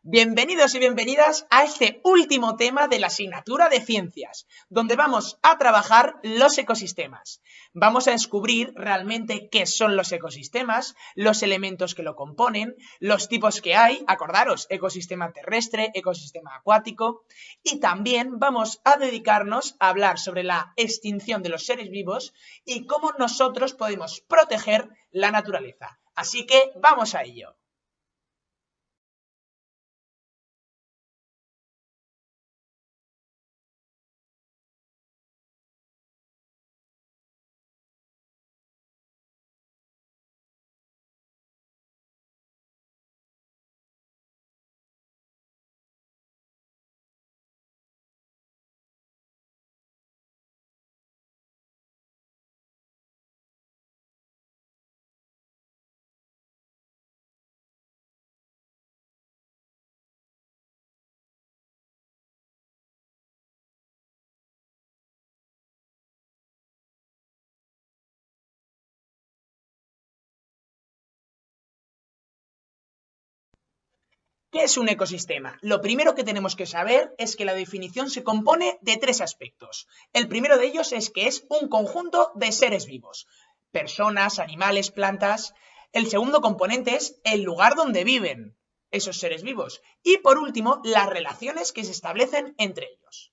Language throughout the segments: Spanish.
Bienvenidos y bienvenidas a este último tema de la asignatura de ciencias, donde vamos a trabajar los ecosistemas. Vamos a descubrir realmente qué son los ecosistemas, los elementos que lo componen, los tipos que hay, acordaros, ecosistema terrestre, ecosistema acuático, y también vamos a dedicarnos a hablar sobre la extinción de los seres vivos y cómo nosotros podemos proteger la naturaleza. Así que vamos a ello. ¿Qué es un ecosistema? Lo primero que tenemos que saber es que la definición se compone de tres aspectos. El primero de ellos es que es un conjunto de seres vivos, personas, animales, plantas. El segundo componente es el lugar donde viven esos seres vivos. Y por último, las relaciones que se establecen entre ellos.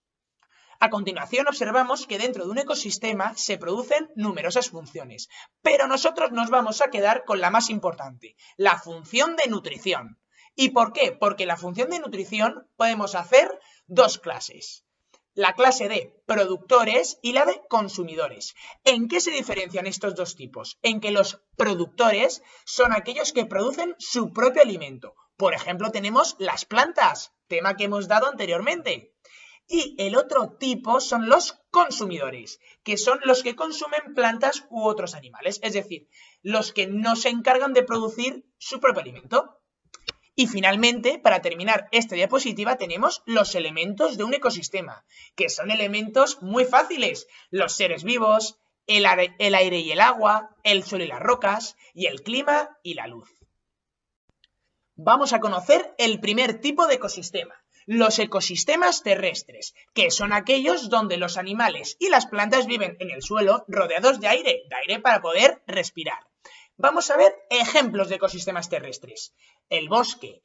A continuación observamos que dentro de un ecosistema se producen numerosas funciones, pero nosotros nos vamos a quedar con la más importante, la función de nutrición. ¿Y por qué? Porque la función de nutrición podemos hacer dos clases. La clase de productores y la de consumidores. ¿En qué se diferencian estos dos tipos? En que los productores son aquellos que producen su propio alimento. Por ejemplo, tenemos las plantas, tema que hemos dado anteriormente. Y el otro tipo son los consumidores, que son los que consumen plantas u otros animales, es decir, los que no se encargan de producir su propio alimento. Y finalmente, para terminar esta diapositiva, tenemos los elementos de un ecosistema, que son elementos muy fáciles, los seres vivos, el aire y el agua, el suelo y las rocas, y el clima y la luz. Vamos a conocer el primer tipo de ecosistema, los ecosistemas terrestres, que son aquellos donde los animales y las plantas viven en el suelo rodeados de aire para poder respirar. Vamos a ver ejemplos de ecosistemas terrestres. El bosque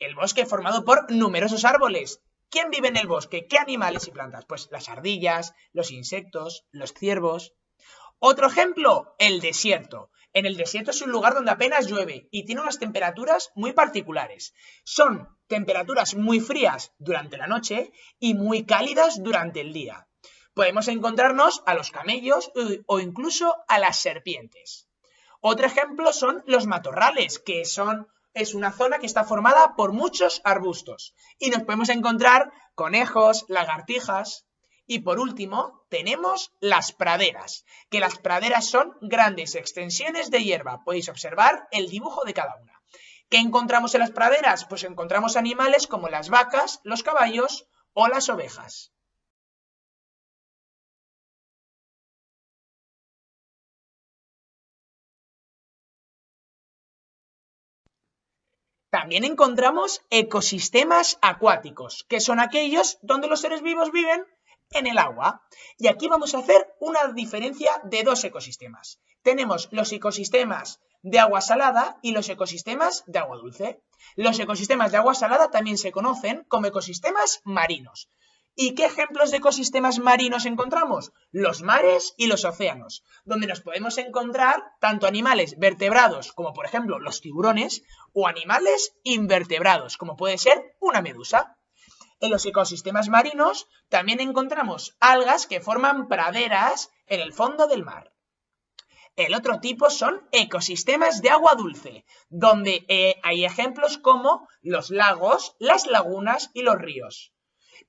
formado por numerosos árboles. ¿Quién vive en el bosque? ¿Qué animales y plantas? Pues las ardillas, los insectos, los ciervos. Otro ejemplo, el desierto. En el desierto es un lugar donde apenas llueve y tiene unas temperaturas muy particulares. Son temperaturas muy frías durante la noche y muy cálidas durante el día. Podemos encontrarnos a los camellos o incluso a las serpientes. Otro ejemplo son los matorrales, es una zona que está formada por muchos arbustos. Y nos podemos encontrar conejos, lagartijas. Y por último, tenemos las praderas, que las praderas son grandes extensiones de hierba. Podéis observar el dibujo de cada una. ¿Qué encontramos en las praderas? Pues encontramos animales como las vacas, los caballos o las ovejas. También encontramos ecosistemas acuáticos, que son aquellos donde los seres vivos viven en el agua. Y aquí vamos a hacer una diferencia de dos ecosistemas. Tenemos los ecosistemas de agua salada y los ecosistemas de agua dulce. Los ecosistemas de agua salada también se conocen como ecosistemas marinos. ¿Y qué ejemplos de ecosistemas marinos encontramos? Los mares y los océanos, donde nos podemos encontrar tanto animales vertebrados como por ejemplo los tiburones o animales invertebrados como puede ser una medusa. En los ecosistemas marinos también encontramos algas que forman praderas en el fondo del mar. El otro tipo son ecosistemas de agua dulce, donde hay ejemplos como los lagos, las lagunas y los ríos.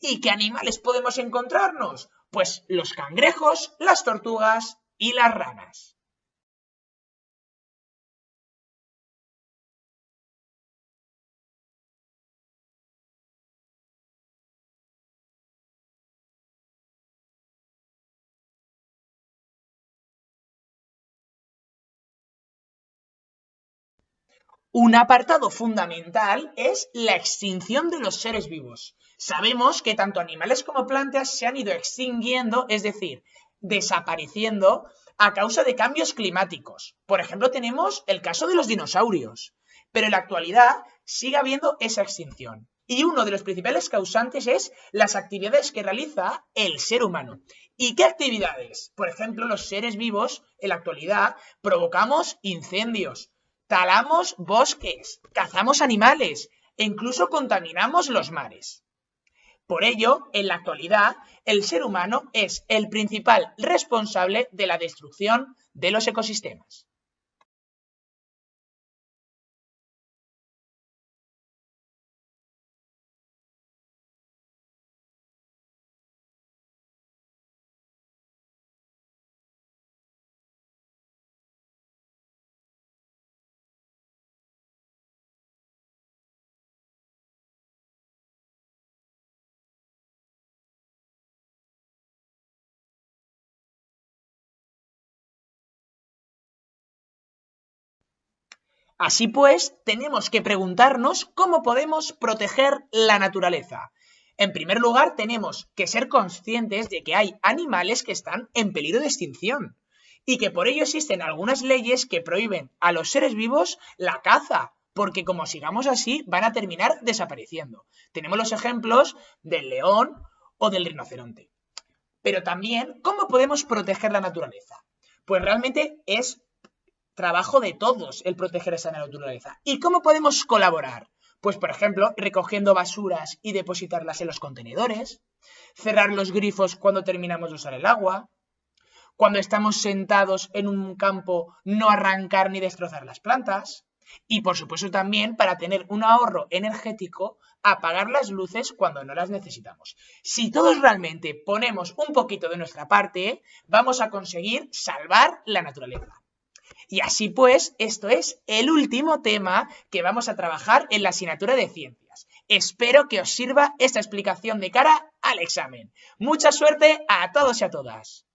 ¿Y qué animales podemos encontrarnos? Pues los cangrejos, las tortugas y las ranas. Un apartado fundamental es la extinción de los seres vivos. Sabemos que tanto animales como plantas se han ido extinguiendo, es decir, desapareciendo a causa de cambios climáticos. Por ejemplo, tenemos el caso de los dinosaurios, pero en la actualidad sigue habiendo esa extinción. Y uno de los principales causantes es las actividades que realiza el ser humano. ¿Y qué actividades? Por ejemplo, los seres vivos en la actualidad provocamos incendios, talamos bosques, cazamos animales e incluso contaminamos los mares. Por ello, en la actualidad, el ser humano es el principal responsable de la destrucción de los ecosistemas. Así pues, tenemos que preguntarnos cómo podemos proteger la naturaleza. En primer lugar, tenemos que ser conscientes de que hay animales que están en peligro de extinción y que por ello existen algunas leyes que prohíben a los seres vivos la caza, porque como sigamos así van a terminar desapareciendo. Tenemos los ejemplos del león o del rinoceronte. Pero también, ¿cómo podemos proteger la naturaleza? Pues realmente es trabajo de todos el proteger esa naturaleza. ¿Y cómo podemos colaborar? Pues, por ejemplo, recogiendo basuras y depositarlas en los contenedores, cerrar los grifos cuando terminamos de usar el agua, cuando estamos sentados en un campo, no arrancar ni destrozar las plantas, y por supuesto también para tener un ahorro energético, apagar las luces cuando no las necesitamos. Si todos realmente ponemos un poquito de nuestra parte, vamos a conseguir salvar la naturaleza. Y así pues, esto es el último tema que vamos a trabajar en la asignatura de Ciencias. Espero que os sirva esta explicación de cara al examen. Mucha suerte a todos y a todas.